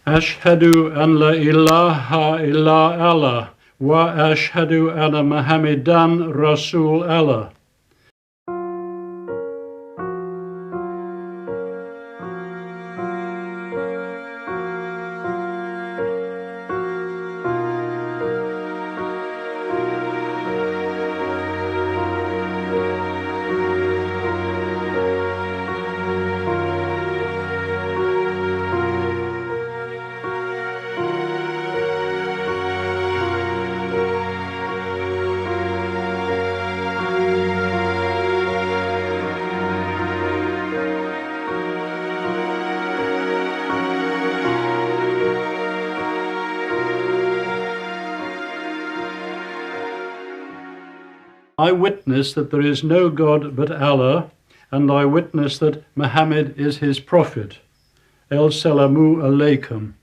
Ashhadu an la ilaha illa Allah wa ashhadu anna Muhammadan Rasul Allah. I witness that there is no God but Allah, and I witness that Muhammad is his prophet. Salamu alaykum.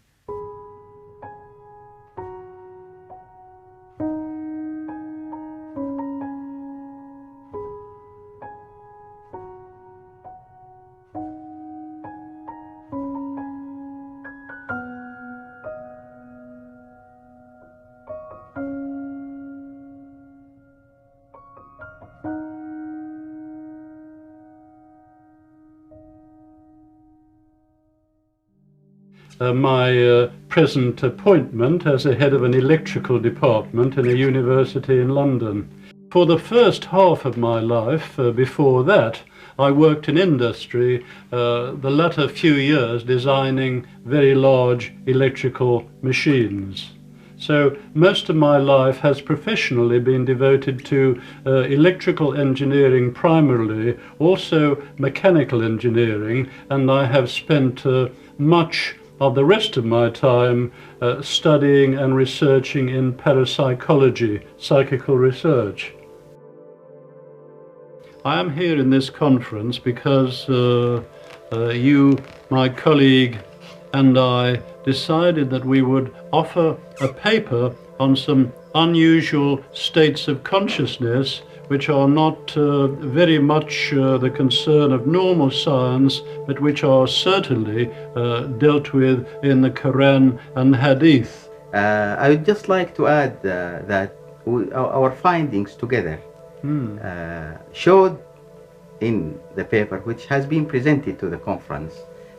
My present appointment as a head of an electrical department in a university in London. For the first half of my life, before that, I worked in industry, the latter few years designing very large electrical machines. So most of my life has professionally been devoted to electrical engineering primarily, also mechanical engineering, and I have spent much of the rest of my time studying and researching in parapsychology, psychical research. I am here in this conference because you, my colleague, and I decided that we would offer a paper on some unusual states of consciousness which are not very much the concern of normal science, but which are certainly dealt with in the Quran and Hadith. I would just like to add that our findings together showed in the paper which has been presented to the conference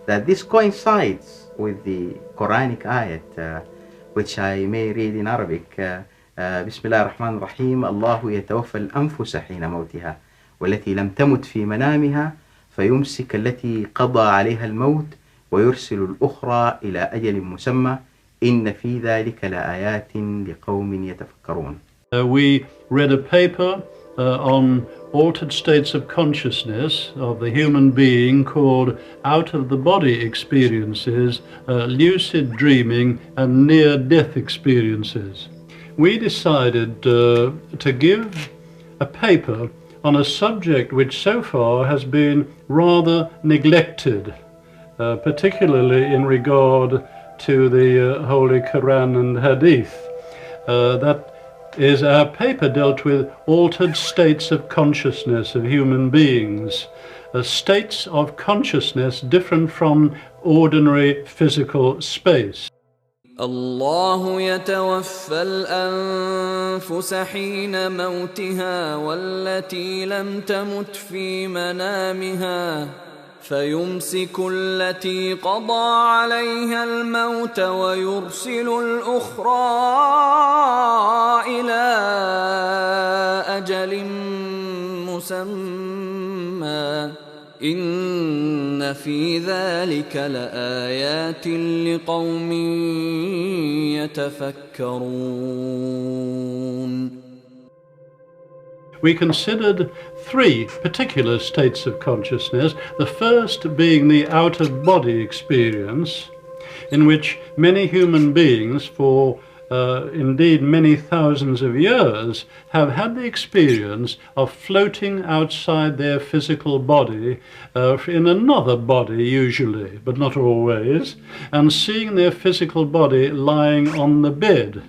that this coincides with the Quranic ayat which I may read in Arabic. بسم الله الرحمن الرحيم الله يتوفى الأنفس حين موتها والتي لم تمت في منامها فيمسك التي قضى عليها الموت ويرسل الأخرى إلى أجل مسمى إن في ذلك لآيات لقوم يتفكرون. We read a paper on altered states of consciousness of the human being called out of the body experiences, lucid dreaming and near-death experiences. We decided to give a paper on a subject which so far has been rather neglected, particularly in regard to the Holy Quran and Hadith. That is, our paper dealt with altered states of consciousness of human beings, states of consciousness different from ordinary physical space. الله يتوفى الأنفس حين موتها والتي لم تمت في منامها فيمسك التي قضى عليها الموت ويرسل الأخرى إلى أجل مسمى إن في ذلك لآيات لقوم يتفكرون. We considered three particular states of consciousness, the first being the out-of-body experience, in which many human beings for indeed many thousands of years have had the experience of floating outside their physical body in another body usually, but not always, and seeing their physical body lying on the bed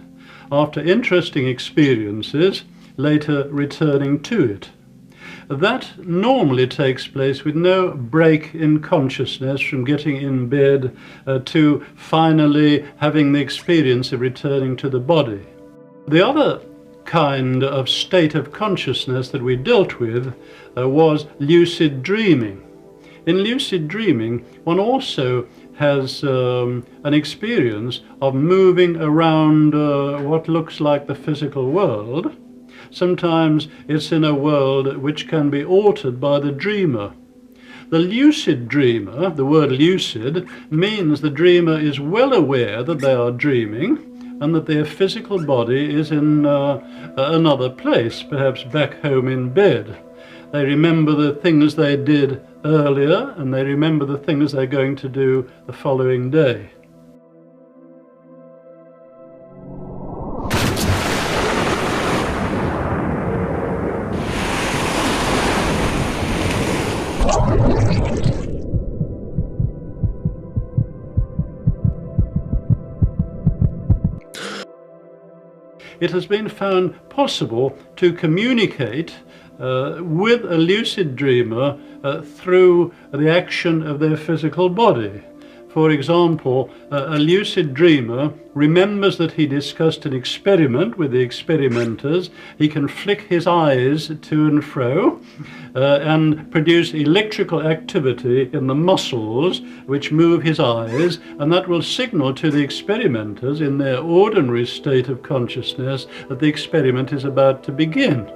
after interesting experiences, later returning to it. that normally takes place with no break in consciousness from getting in bed to finally having the experience of returning to the body. The other kind of state of consciousness that we dealt with was lucid dreaming. In lucid dreaming, one also has an experience of moving around what looks like the physical world. Sometimes it's in a world which can be altered by the dreamer. The lucid dreamer, the word lucid, means the dreamer is well aware that they are dreaming and that their physical body is in another place, perhaps back home in bed. They remember the things they did earlier, and they remember the things they're going to do the following day. It has been found possible to communicate with a lucid dreamer through the action of their physical body. For example, a lucid dreamer remembers that he discussed an experiment with the experimenters. He can flick his eyes to and fro and produce electrical activity in the muscles which move his eyes, and that will signal to the experimenters in their ordinary state of consciousness that the experiment is about to begin.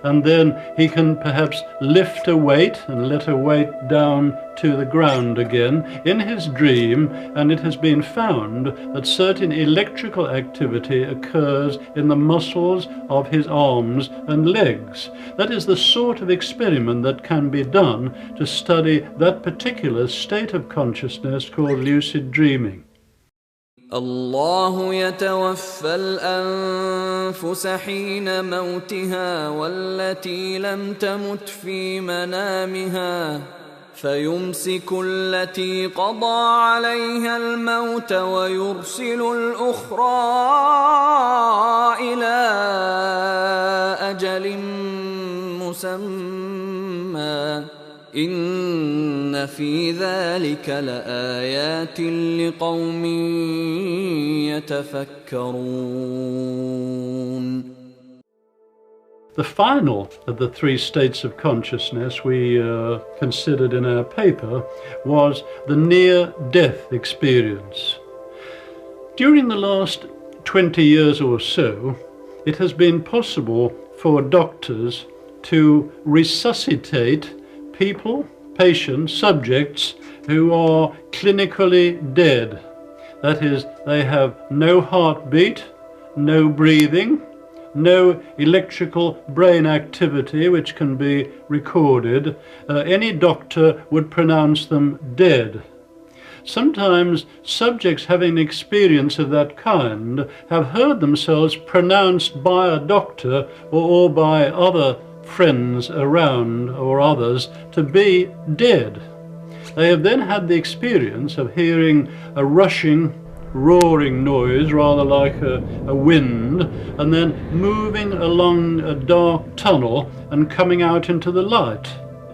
And then he can perhaps lift a weight and let a weight down to the ground again in his dream, and it has been found that certain electrical activity occurs in the muscles of his arms and legs. That is the sort of experiment that can be done to study that particular state of consciousness called lucid dreaming. الله يتوفى الأنفس حين موتها والتي لم تمت في منامها فيمسك التي قضى عليها الموت ويرسل الأخرى إلى أجل مسمى إن في ذلك لآيات لقوم يتفكرون. The final of the three states of consciousness we considered in our paper was the near-death experience. During the last 20 years or so, it has been possible for doctors to resuscitate people, patients, subjects who are clinically dead. That is, they have no heartbeat, no breathing, no electrical brain activity which can be recorded. Any doctor would pronounce them dead. Sometimes subjects having experience of that kind have heard themselves pronounced by a doctor or by other friends around or others to be dead. They have then had the experience of hearing a rushing, roaring noise, rather like a wind, and then moving along a dark tunnel and coming out into the light.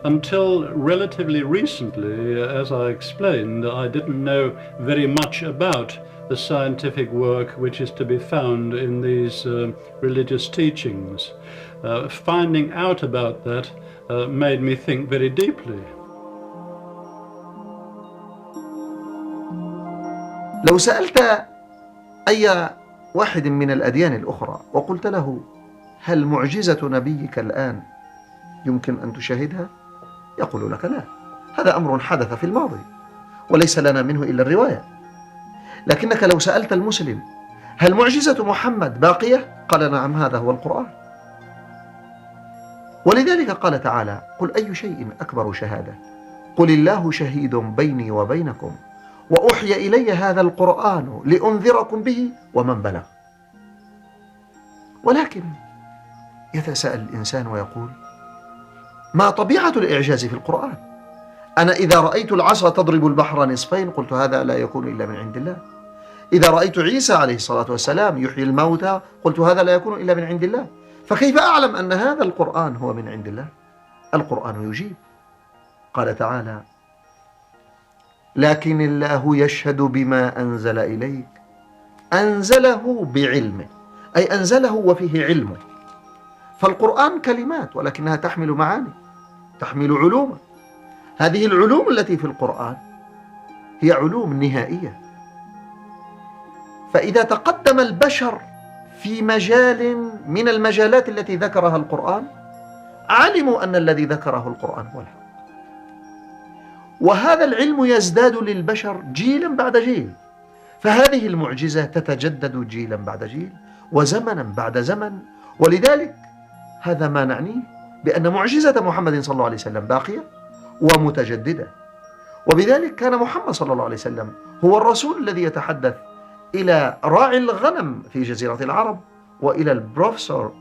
Until relatively recently, as I explained, I didn't know very much about the scientific work which is to be found in these religious teachings. Finding out about that made me think very deeply. لو سألت أي واحد من الأديان الأخرى وقلت له هل معجزة نبيك الآن يمكن أن تشاهدها؟ يقول لك لا، هذا أمر حدث في الماضي وليس لنا منه إلا الرواية. لكنك لو سألت المسلم هل معجزة محمد باقية؟ قال نعم، هذا هو القرآن. ولذلك قال تعالى: قل أي شيء أكبر شهادة قل الله شهيد بيني وبينكم وأوحي إلي هذا القرآن لأنذركم به ومن بلغ. ولكن يتساءل الإنسان ويقول: ما طبيعة الإعجاز في القرآن؟ أنا إذا رأيت العصا تضرب البحر نصفين قلت هذا لا يكون إلا من عند الله. إذا رأيت عيسى عليه الصلاة والسلام يحيي الموتى قلت هذا لا يكون إلا من عند الله. فكيف أعلم أن هذا القرآن هو من عند الله؟ القرآن يجيب. قال تعالى: لكن الله يشهد بما أنزل إليك، أنزله بعلمه، أي أنزله وفيه علمه. فالقرآن كلمات ولكنها تحمل معاني، تحمل علوما. هذه العلوم التي في القرآن هي علوم نهائية. فإذا تقدم البشر في مجال من المجالات التي ذكرها القرآن، علموا أن الذي ذكره القرآن هو الحق. وهذا العلم يزداد للبشر جيلا بعد جيل، فهذه المعجزة تتجدد جيلا بعد جيل وزمنا بعد زمن. ولذلك هذا ما نعنيه بأن معجزة محمد صلى الله عليه وسلم باقية ومتجددة. وبذلك كان محمد صلى الله عليه وسلم هو الرسول الذي يتحدث إلى راعي الغنم في جزيرة العرب، وإلى البروفيسور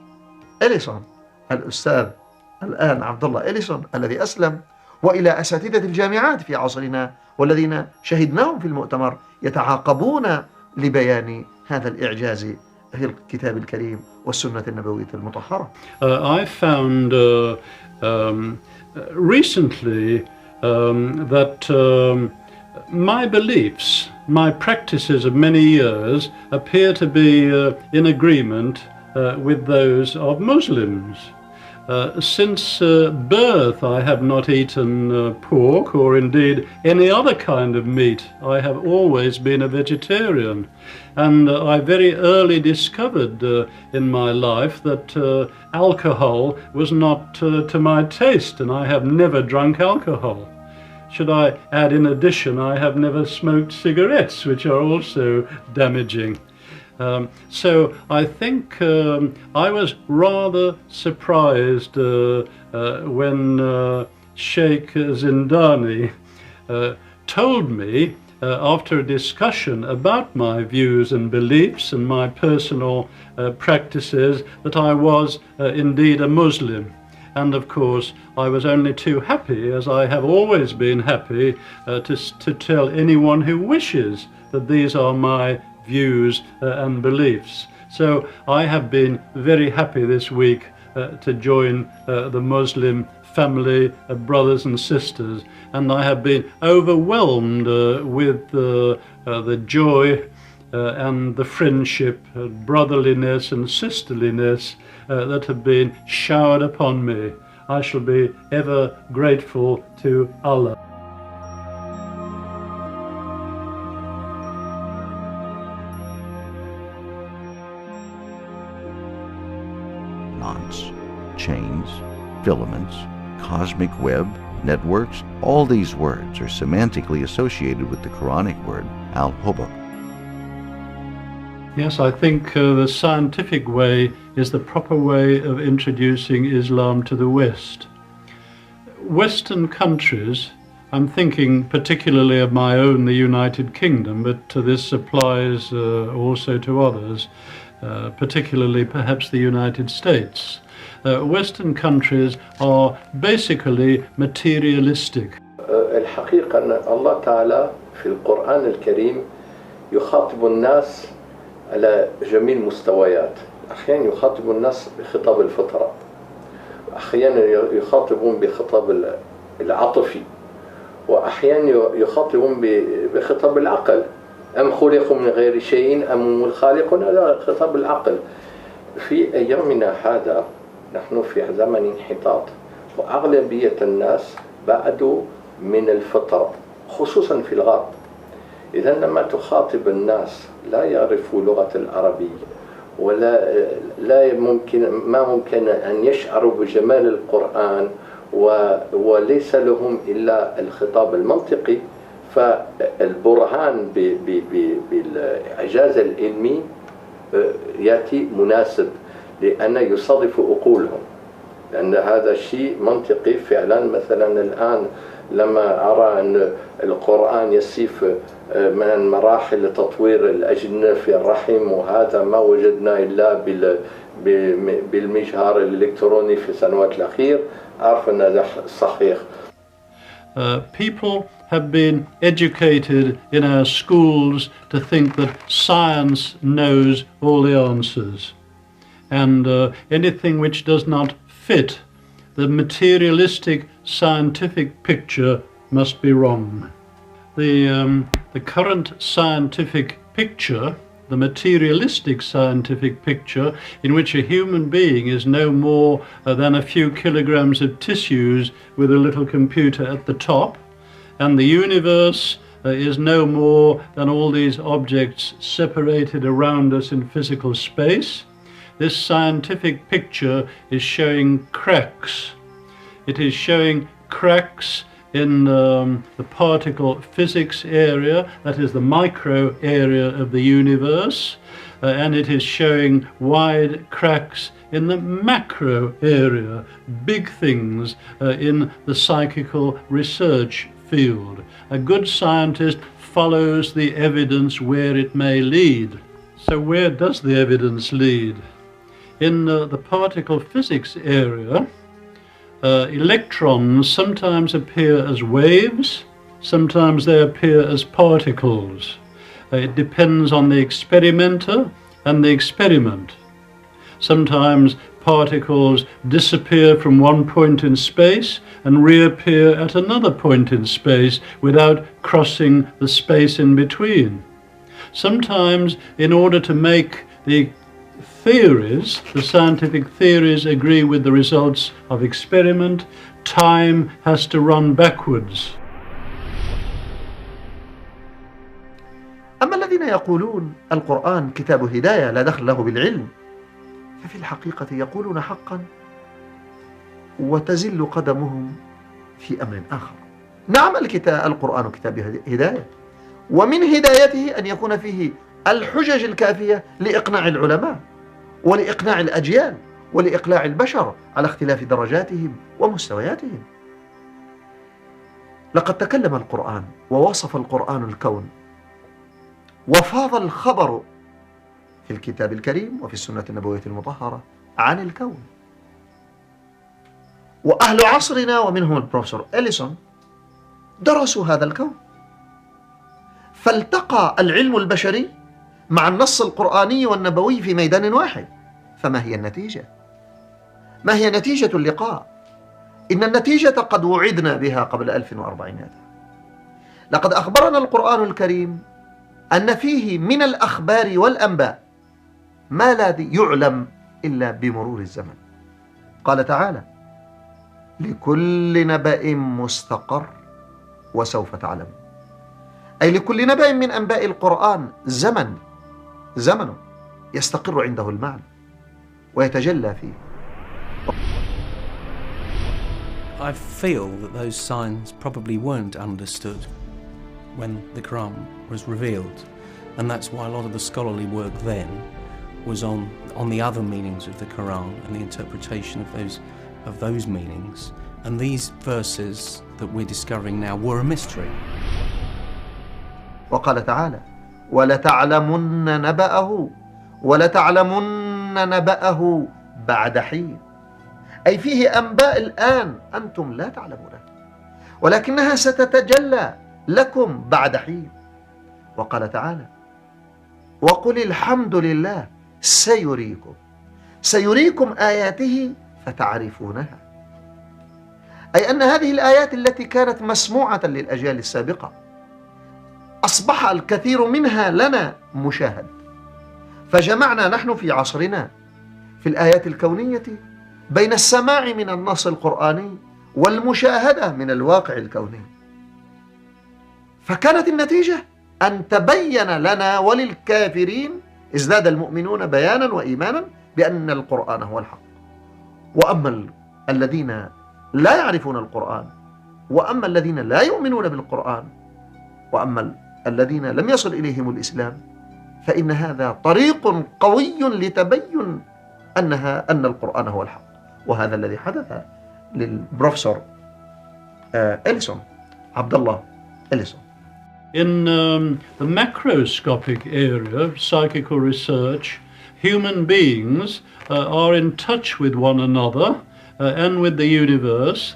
إليسون، الأستاذ الآن عبد الله إليسون الذي أسلم، وإلى أساتذة الجامعات في عصرنا والذين شهدناهم في المؤتمر يتعاقبون لبيان هذا الإعجاز في الكتاب الكريم والسنة النبوية المطهرة. I found recently that my beliefs, my practices of many years appear to be in agreement with those of Muslims. Since birth I have not eaten pork or indeed any other kind of meat. I have always been a vegetarian, and I very early discovered in my life that alcohol was not to my taste, and I have never drunk alcohol. Should I add in addition, I have never smoked cigarettes, which are also damaging. So I think I was rather surprised when Sheikh Zindani told me after a discussion about my views and beliefs and my personal practices that I was indeed a Muslim. And of course I was only too happy, as I have always been happy, to tell anyone who wishes that these are my views and beliefs. So I have been very happy this week to join the Muslim family of brothers and sisters, and I have been overwhelmed with the joy and the friendship, brotherliness and sisterliness that have been showered upon me. I shall be ever grateful to Allah. Knots, chains, filaments, cosmic web, networks, all these words are semantically associated with the Quranic word al-hubab. Yes, I think the scientific way is the proper way of introducing Islam to the West. Western countries, I'm thinking particularly of my own, the United Kingdom, but this applies also to others, particularly perhaps the United States. Western countries are basically materialistic. الحقيقة أن الله تعالى في القرآن الكريم يخاطب الناس على جميع المستويات. أحيانا يخاطب الناس بخطاب الفطرة، أحيانا يخاطبون بخطاب العاطفي، وأحيانا يخاطبون بخطاب العقل. أم خلقوا من غير شيء أم هم الخالقون؟ هذا خطاب العقل. في أيامنا هذا نحن في زمن انحطاط، وأغلبية الناس بعدوا من الفطرة خصوصا في الغرب. إذا لما تخاطب الناس لا يعرفوا لغة العربية ولا ما ممكن أن يشعروا بجمال القرآن وليس لهم إلا الخطاب المنطقي، فالبرهان بالإعجاز العلمي يأتي مناسب لأن يصادف عقولهم، لأن هذا شيء منطقي فعلا. مثلا الآن لما أرى أن القرآن يصف من مراحل تطوير الأجنة في الرحم، وهذا ما وجدنا إلا بالمجهر الإلكتروني في السنوات الأخيرة، أعرف أن هذا صحيح. People have been educated in our schools to think that science knows all the answers, and anything which does not fit the materialistic scientific picture must be wrong. The current scientific picture, the materialistic scientific picture, in which a human being is no more than a few kilograms of tissues with a little computer at the top, and the universe is no more than all these objects separated around us in physical space. This scientific picture is showing cracks. It is showing cracks in the particle physics area, that is the micro area of the universe, and it is showing wide cracks in the macro area, big things in the psychical research field. A good scientist follows the evidence where it may lead. So where does the evidence lead? In the particle physics area, electrons sometimes appear as waves, sometimes they appear as particles. It depends on the experimenter and the experiment. Sometimes particles disappear from one point in space and reappear at another point in space without crossing the space in between. Sometimes, in order to make the theories, the scientific theories, agree with the results of experiment, time has to run backwards. أما الذين يقولون القرآن كتاب هداية لا دخل له بالعلم، ففي الحقيقة يقولون حقا وتزل قدمهم في أمر آخر. نعم، القرآن كتاب هداية، ومن هدايته أن يكون فيه الحجج الكافية لإقناع العلماء ولإقناع الأجيال ولإقلاع البشر على اختلاف درجاتهم ومستوياتهم. لقد تكلم القرآن ووصف القرآن الكون، وفاض الخبر في الكتاب الكريم وفي السنة النبوية المطهرة عن الكون. وأهل عصرنا ومنهم البروفيسور إليسون درسوا هذا الكون، فالتقى العلم البشري مع النص القرآني والنبوي في ميدان واحد. فما هي النتيجة؟ ما هي نتيجة اللقاء؟ إن النتيجة قد وعدنا بها قبل 1400 عام. لقد أخبرنا القرآن الكريم أن فيه من الأخبار والأنباء ما لا يعلم إلا بمرور الزمن. قال تعالى: لكل نبأ مستقر وسوف تعلم. أي لكل نبأ من أنباء القرآن زمن يستقر عنده المعنى ويتجلى فيه. I feel that those signs probably weren't understood when the Quran was revealed, and that's why a lot of the scholarly work then was on the other meanings of the Quran and the interpretation of those meanings, and these verses that we're discovering now were a mystery. وقال تعالى: ولتعلمن نبأه بعد حين. أي فيه أنباء الآن أنتم لا تعلمونها، ولكنها ستتجلى لكم بعد حين. وقال تعالى: وقل الحمد لله سيريكم آياته فتعرفونها. أي أن هذه الآيات التي كانت مسموعة للأجيال السابقة أصبح الكثير منها لنا مشاهد، فجمعنا نحن في عصرنا في الآيات الكونية بين السماع من النص القرآني والمشاهدة من الواقع الكوني. فكانت النتيجة أن تبين لنا وللكافرين، ازداد المؤمنون بيانا وإيمانا بأن القرآن هو الحق. وأما الذين لا يعرفون القرآن، وأما الذين لا يؤمنون بالقرآن، وأما الذين لم يصل إليهم الإسلام، فإن هذا طريق قوي لتبين أن القرآن هو الحق. وهذا الذي حدث للبروفيسور إليسون، عبد الله إليسون. In the macroscopic area of psychical research, human beings are in touch with one another and with the universe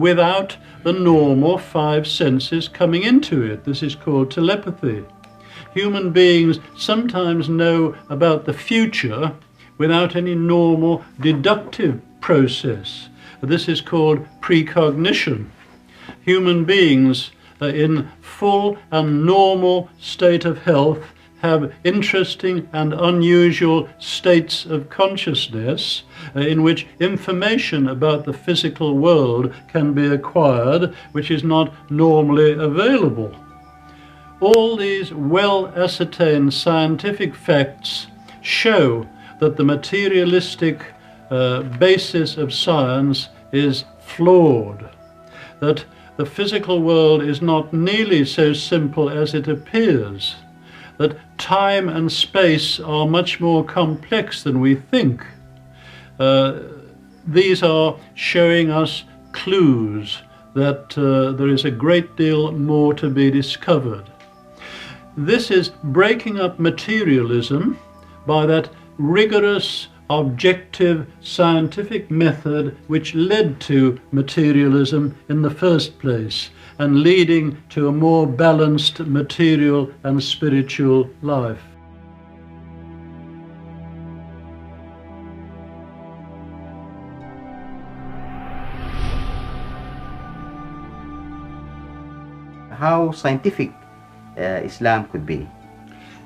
without the normal five senses coming into it. This is called telepathy. Human beings sometimes know about the future without any normal deductive process. This is called precognition. Human beings in full and normal state of health have interesting and unusual states of consciousness in which information about the physical world can be acquired, which is not normally available. All these well-ascertained scientific facts show that the materialistic basis of science is flawed, that the physical world is not nearly so simple as it appears, that time and space are much more complex than we think. These are showing us clues that there is a great deal more to be discovered. This is breaking up materialism by that rigorous, objective, scientific method which led to materialism in the first place, and leading to a more balanced material and spiritual life. How scientific Islam could be.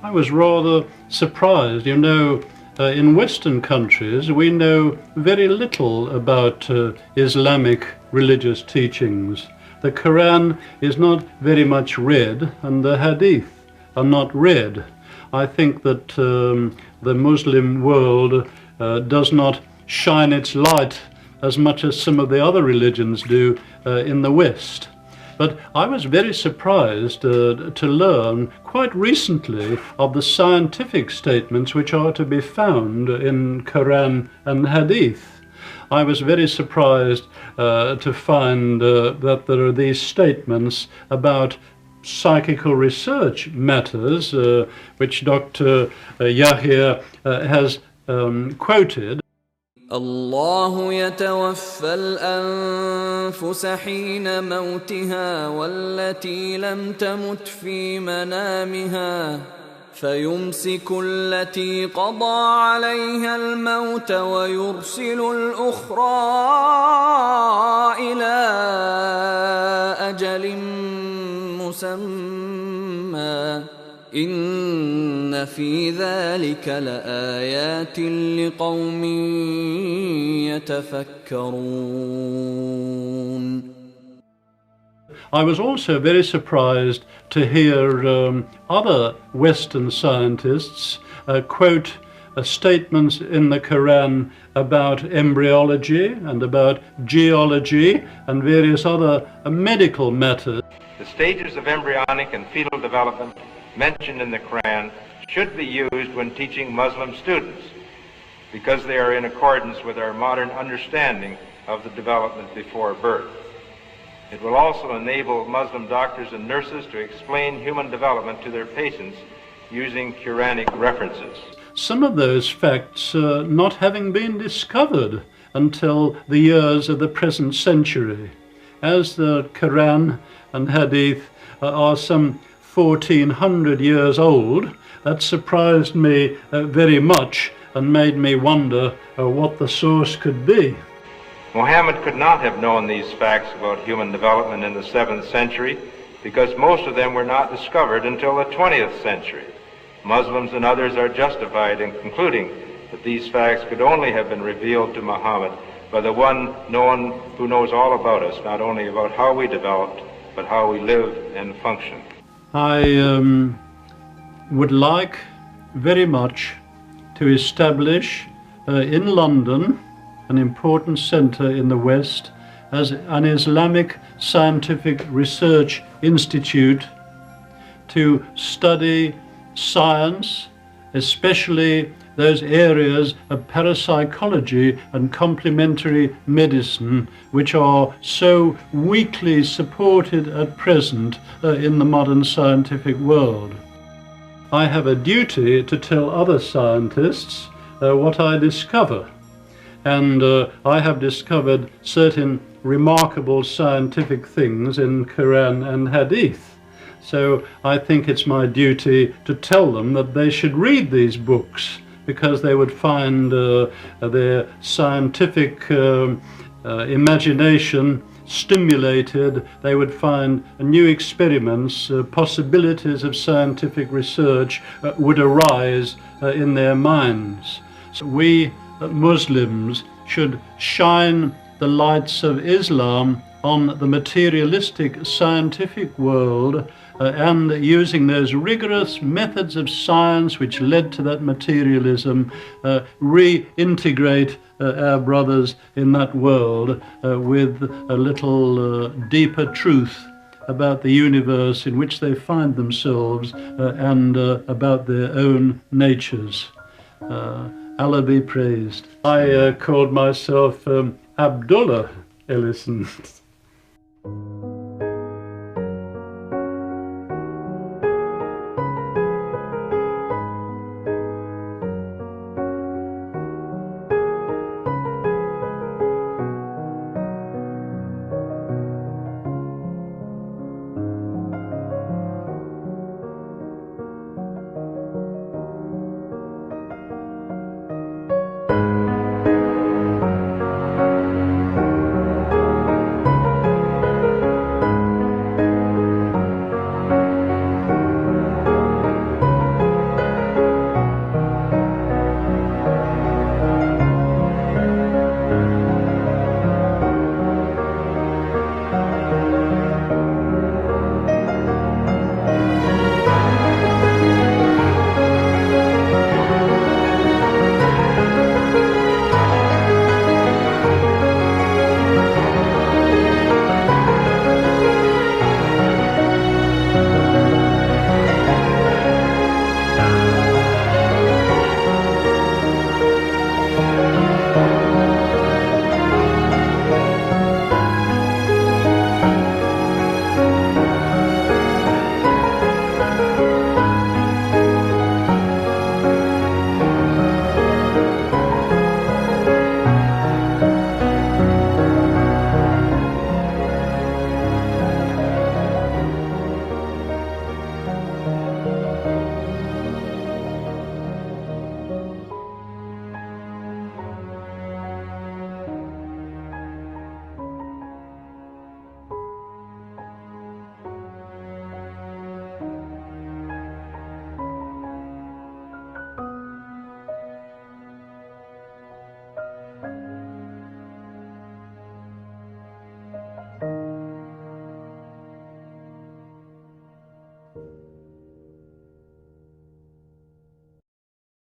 I was rather surprised. You know, in Western countries we know very little about Islamic religious teachings. The Quran is not very much read, and the Hadith are not read. I think that the Muslim world does not shine its light as much as some of the other religions do in the West. But I was very surprised to learn quite recently of the scientific statements which are to be found in Quran and Hadith. I was very surprised to find that there are these statements about psychical research matters, which Dr. Yahya has quoted. الله يتوفى الأنفس حين موتها والتي لم تمت في منامها فيمسك التي قضى عليها الموت ويرسل الأخرى إلى أجل مسمى إن في ذلك لآيات لقوم يتفكرون. I was also very surprised to hear other Western scientists quote statements in the Quran about embryology and about geology and various other medical matters. The stages of embryonic and fetal development mentioned in the Quran should be used when teaching Muslim students because they are in accordance with our modern understanding of the development before birth. It will also enable Muslim doctors and nurses to explain human development to their patients using Quranic references. Some of those facts not having been discovered until the years of the present century. As the Quran and Hadith are some 1400 years old, that surprised me very much and made me wonder what the source could be. Muhammad could not have known these facts about human development in the 7th century because most of them were not discovered until the 20th century. Muslims and others are justified in concluding that these facts could only have been revealed to Muhammad by the one who knows all about us, not only about how we developed, but how we live and function. I would like very much to establish in London an important centre in the West as an Islamic scientific research institute to study science, especially those areas of parapsychology and complementary medicine which are so weakly supported at present in the modern scientific world. I have a duty to tell other scientists what I discover, and I have discovered certain remarkable scientific things in Quran and Hadith. So I think it's my duty to tell them that they should read these books, because they would find their scientific imagination stimulated, they would find new experiments, possibilities of scientific research would arise in their minds. So we Muslims should shine the lights of Islam on the materialistic scientific world, and using those rigorous methods of science which led to that materialism, reintegrate our brothers in that world with a little deeper truth about the universe in which they find themselves and about their own natures. Allah be praised. I called myself Abdullah Ellison.